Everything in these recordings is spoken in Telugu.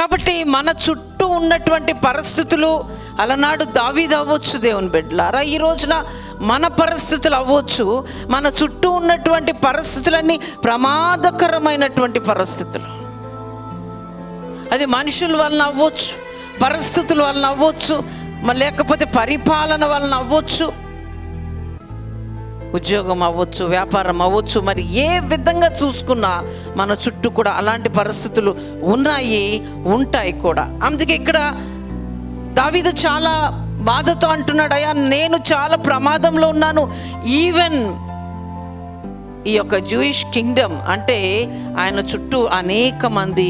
కాబట్టి మన చుట్టూ ఉన్నటువంటి పరిస్థితులు అలనాడు దావీదు అవ్వచ్చు దేవుని బిడ్డలారా, ఈ రోజున మన పరిస్థితులు అవ్వచ్చు. మన చుట్టూ ఉన్నటువంటి పరిస్థితులన్నీ ప్రమాదకరమైనటువంటి పరిస్థితులు. అది మనుషుల వలన అవ్వచ్చు, పరిస్థితుల వలన అవ్వచ్చు, లేకపోతే పరిపాలన వలన అవ్వచ్చు, ఉద్యోగం అవ్వచ్చు, వ్యాపారం అవ్వచ్చు. మరి ఏ విధంగా చూసుకున్నా మన చుట్టూ కూడా అలాంటి పరిస్థితులు ఉంటాయి కూడా. అందుకే ఇక్కడ దావీదు చాలా బాధతో అంటున్నాడు, అయ్యా నేను చాలా ప్రమాదంలో ఉన్నాను. ఈవెన్ ఈ యొక్క జూయిష్ కింగ్డమ్ అంటే ఆయన చుట్టూ అనేక మంది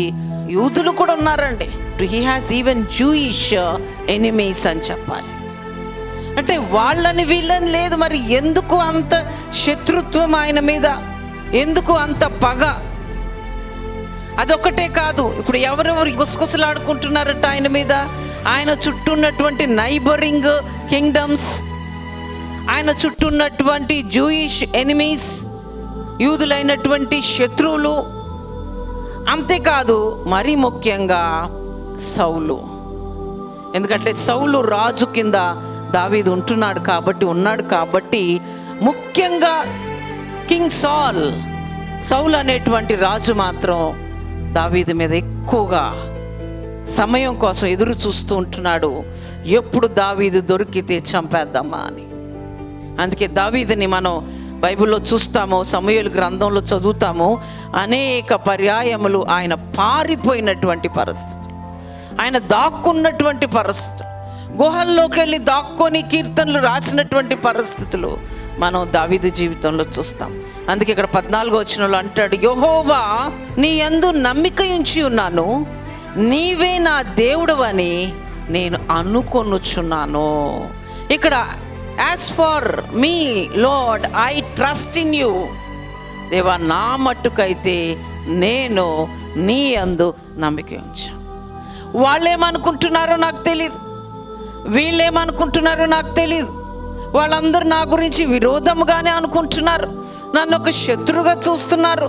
యూదులు కూడా ఉన్నారండి. He has even Jewish enemies అని చెప్పాలి. అంటే వాళ్ళని వీళ్ళని లేదు, మరి ఎందుకు అంత శత్రుత్వం ఆయన మీద, ఎందుకు అంత పగ? అదొకటే కాదు, ఇప్పుడు ఎవరెవరు గుసగుసలాడుకుంటున్నారట ఆయన మీద. ఆయన చుట్టూ ఉన్నటువంటి నైబరింగ్ కింగ్డమ్స్, ఆయన చుట్టూ ఉన్నటువంటి జూయిష్ ఎనిమీస్, యూదులైనటువంటి శత్రువులు. అంతేకాదు మరీ ముఖ్యంగా సౌలు. ఎందుకంటే సౌలు రాజు కింద దావీదు ఉన్నాడు కాబట్టి ముఖ్యంగా కింగ్ సౌలు అనేటువంటి రాజు మాత్రం దావీదు మీద ఎక్కువగా సమయం కోసం ఎదురు చూస్తూ ఉంటున్నాడు. ఎప్పుడు దావీదు దొరికితే చంపేద్దామా అని. అందుకే దావీదుని మనం బైబిల్లో చూస్తాము, సమూయేలు గ్రంథంలో చదువుతాము. అనేక పర్యాయములు ఆయన పారిపోయినటువంటి పరిస్థితి, ఆయన దాక్కున్నటువంటి పరిస్థితులు, గుహల్లోకి వెళ్ళి దాక్కొని కీర్తనలు రాసినటువంటి పరిస్థితులు మనం దావీదు జీవితంలో చూస్తాం. అందుకే ఇక్కడ 14వ వచనంలో అంటాడు, యెహోవా నీ యందు నమ్మిక ఉంచి ఉన్నాను, నీవే నా దేవుడవని నేను అనుకొనుచున్నాను. ఇక్కడ as for me lord I trust in you. దేవా నా మట్టుకైతే నేను నీ యందు నమ్మిక ఉంచా. వాళ్ళేమనుకుంటున్నారో నాకు తెలీదు, వీళ్ళేమనుకుంటున్నారో నాకు తెలీదు. వాళ్ళందరూ నా గురించి విరోధముగానే అనుకుంటున్నారు, నన్ను ఒక శత్రువుగా చూస్తున్నారు,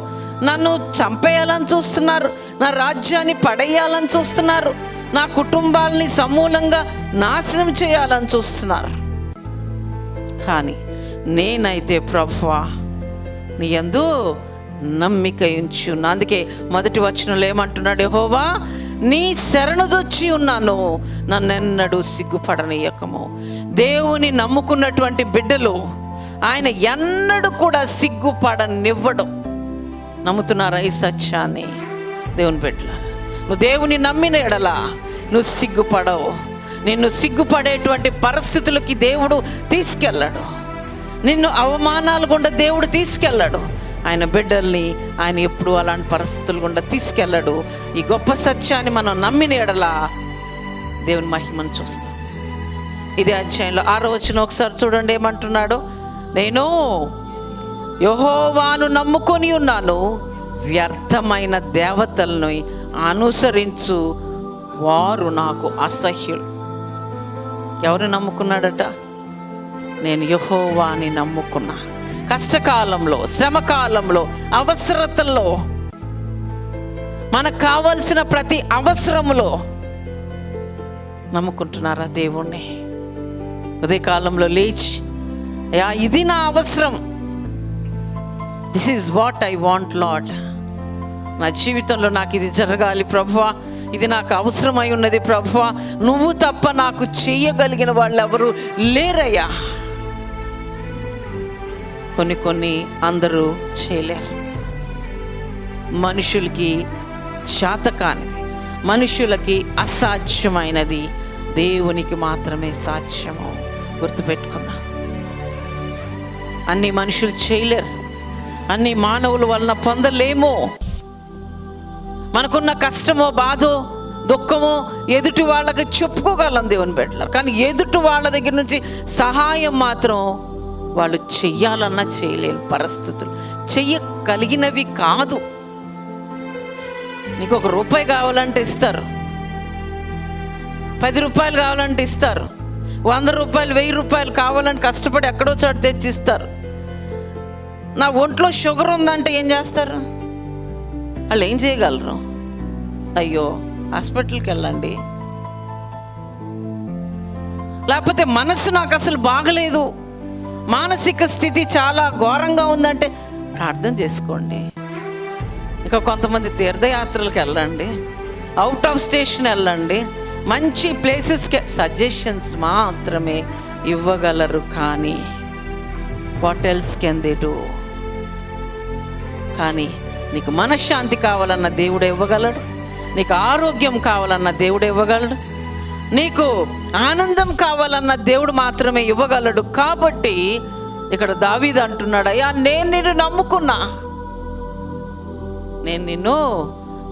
నన్ను చంపేయాలని చూస్తున్నారు, నా రాజ్యాన్ని పడేయాలని చూస్తున్నారు, నా కుటుంబాలని సమూలంగా నాశనం చేయాలని చూస్తున్నారు. కానీ నేనైతే ప్రభువా నీ యందు నమ్మిక ఉంచి ఉన్నా. అందుకే మొదటి వచనంలో ఏమంటున్నాడు, యెహోవా నీ శరణుదొచ్చి ఉన్నాను, నన్నెన్నడూ సిగ్గుపడనీయకము. దేవుని నమ్ముకున్నటువంటి బిడ్డలు ఆయన ఎన్నడూ కూడా సిగ్గుపడనివ్వడం. నమ్ముతున్నారా ఈ సత్యాన్ని? దేవుని బిడ్డలారా, నువ్వు దేవుని నమ్మిన ఎడల నువ్వు సిగ్గుపడవు. నిన్ను సిగ్గుపడేటువంటి పరిస్థితులకి దేవుడు తీసుకెళ్ళాడు, నిన్ను అవమానాలు గుండా దేవుడు తీసుకెళ్ళాడు. ఆయన బిడ్డల్ని ఆయన ఎప్పుడు అలాంటి పరిస్థితులు గుండా తీసుకెళ్ళాడు. ఈ గొప్ప సత్యాన్ని మనం నమ్మిన ఎడల దేవుని మహిమను చూస్తాం. ఇదే అధ్యాయంలో 6వ వచనం ఒకసారి చూడండి, ఏమంటున్నాడు, నేను యెహోవాను నమ్ముకొని ఉన్నాను, వ్యర్థమైన దేవతలను అనుసరించు వారు నాకు అసహ్యులు. ఎవరు నమ్ముకున్నాడట? నేను యెహోవాని నమ్ముకున్నా. కష్టకాలంలో, శ్రమకాలంలో, అవసరతల్లో, మనకు కావలసిన ప్రతి అవసరములో నమ్ముకుంటున్నారా దేవుణ్ణి? ఉదయకాలంలో లేచి, ఇది నా అవసరం, this is what I want lord, నా జీవితంలో నాకు ఇది జరగాలి ప్రభువా, ఇది నాకు అవసరమై ఉన్నది ప్రభువా, నువ్వు తప్ప నాకు చేయగలిగిన వాళ్ళు ఎవరు లేరయ్యా. కొన్ని అందరూ చేయలేరు. మనుషులకి శాతకానిది, మనుషులకి అసాధ్యమైనది దేవునికి మాత్రమే సాధ్యము. గుర్తుపెట్టుకుందాం. అన్ని మనుషులు చేయలేరు, అన్ని మానవుల వలన పొందలేము. మనకున్న కష్టమో, బాధో, దుఃఖమో ఎదుటి వాళ్ళకి చెప్పుకోగలం దేవుని బిడ్డలారా. కానీ ఎదుటి వాళ్ళ దగ్గర నుంచి సహాయం మాత్రం వాళ్ళు చెయ్యాలన్నా చేయలేని పరిస్థితులు, చెయ్యగలిగినవి కాదు. నీకు ₹1 కావాలంటే ఇస్తారు, ₹10 కావాలంటే ఇస్తారు, ₹100, ₹1000 కావాలంటే కష్టపడి ఎక్కడో చోట తెచ్చిస్తారు. నా ఒంట్లో షుగర్ ఉందంటే ఏం చేస్తారు? వాళ్ళు ఏం చేయగలరు? అయ్యో హాస్పిటల్కి వెళ్ళండి. లేకపోతే మనసు నాకు అసలు బాగలేదు, మానసిక స్థితి చాలా ఘోరంగా ఉందంటే ప్రార్థన చేసుకోండి. ఇక కొంతమంది తీర్థయాత్రలకు వెళ్ళండి, అవుట్ ఆఫ్ స్టేషన్ వెళ్ళండి, మంచి ప్లేసెస్కి సజెషన్స్ మాత్రమే ఇవ్వగలరు. కానీ what else can they do? కానీ నీకు మనశ్శాంతి కావాలన్న దేవుడు ఇవ్వగలడు, నీకు ఆరోగ్యం కావాలన్న దేవుడు ఇవ్వగలడు, నీకు ఆనందం కావాలన్న దేవుడు మాత్రమే ఇవ్వగలడు. కాబట్టి ఇక్కడ దావీదు అంటున్నాడు, అయ్యా నేను నిన్ను నమ్ముకున్నా, నేను నిన్ను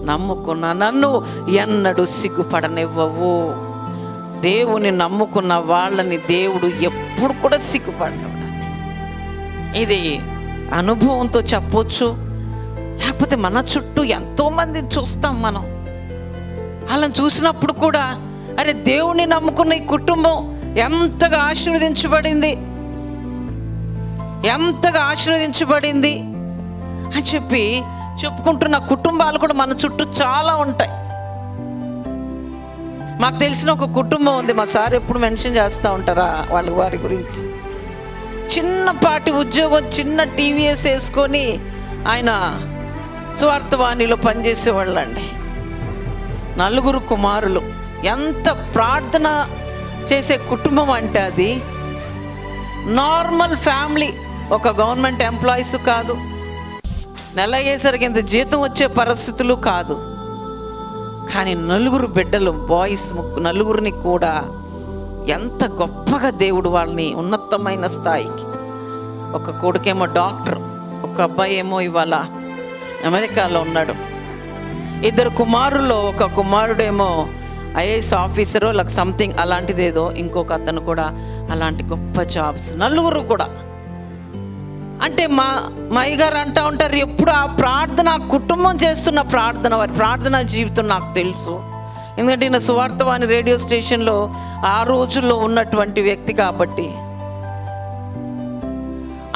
నమ్ముకున్నా, నన్ను ఎన్నడూ సిగ్గుపడనివ్వవు. దేవుని నమ్ముకున్న వాళ్ళని దేవుడు ఎప్పుడు కూడా సిగ్గుపడనివ్వడు. ఇది అనుభవంతో చెప్పొచ్చు. లేకపోతే మన చుట్టూ ఎంతోమంది చూస్తాం మనం, వాళ్ళని చూసినప్పుడు కూడా అరే దేవుణ్ణి నమ్ముకున్న ఈ కుటుంబం ఎంతగా ఆశీర్వదించబడింది, ఎంతగా ఆశీర్వదించబడింది అని చెప్పి చెప్పుకుంటున్న కుటుంబాలు కూడా మన చుట్టూ చాలా ఉంటాయి. మాకు తెలిసిన ఒక కుటుంబం ఉంది, మా సార్ ఎప్పుడు మెన్షన్ చేస్తూ ఉంటారా వారి గురించి. చిన్నపాటి ఉద్యోగం, చిన్న టీవీఎస్ వేసుకొని ఆయన సువార్తవాణిలో పనిచేసేవాళ్ళండి. 4 కుమారులు. ఎంత ప్రార్థన చేసే కుటుంబం అంటే అది నార్మల్ ఫ్యామిలీ. ఒక గవర్నమెంట్ ఎంప్లాయీస్ కాదు, నెల అయ్యేసరికి ఇంత జీతం వచ్చే పరిస్థితులు కాదు. కానీ 4 బిడ్డలు, బాయ్స్ 4 కూడా ఎంత గొప్పగా దేవుడు వాళ్ళని ఉన్నతమైన స్థాయికి. ఒక కొడుకేమో డాక్టర్, ఒక అబ్బాయి ఏమో ఇవాళ అమెరికాలో ఉన్నాడు. 2 కుమారుల్లో ఒక కుమారుడేమో ఐఏఎస్ ఆఫీసరో లైక్ సంథింగ్ అలాంటిదేదో, ఇంకొక అతను కూడా అలాంటి గొప్ప జాబ్స్. 4 కూడా. అంటే మా అయ్యగారు అంటూ ఉంటారు ఎప్పుడు ఆ ప్రార్థన, ఆ కుటుంబం చేస్తున్న ప్రార్థన, వారి ప్రార్థనా జీవితం నాకు తెలుసు. ఎందుకంటే ఈయన సువార్తవాణి రేడియో స్టేషన్లో ఆ రోజుల్లో ఉన్నటువంటి వ్యక్తి కాబట్టి.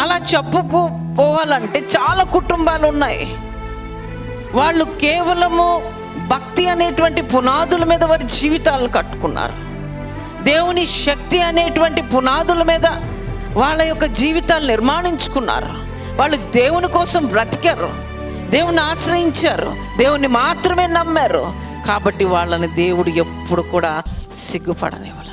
అలా చెప్పుకోవాలంటే చాలా కుటుంబాలు ఉన్నాయి. వాళ్ళు కేవలము భక్తి అనేటువంటి పునాదుల మీద వారి జీవితాలను కట్టుకున్నారు. దేవుని శక్తి అనేటువంటి పునాదుల మీద వాళ్ళ యొక్క జీవితాలు నిర్మాణించుకున్నారు. వాళ్ళు దేవుని కోసం బ్రతికారు, దేవుని ఆశ్రయించారు, దేవుని మాత్రమే నమ్మారు. కాబట్టి వాళ్ళని దేవుడు ఎప్పుడు కూడా సిగ్గుపడనివ్వలేదు.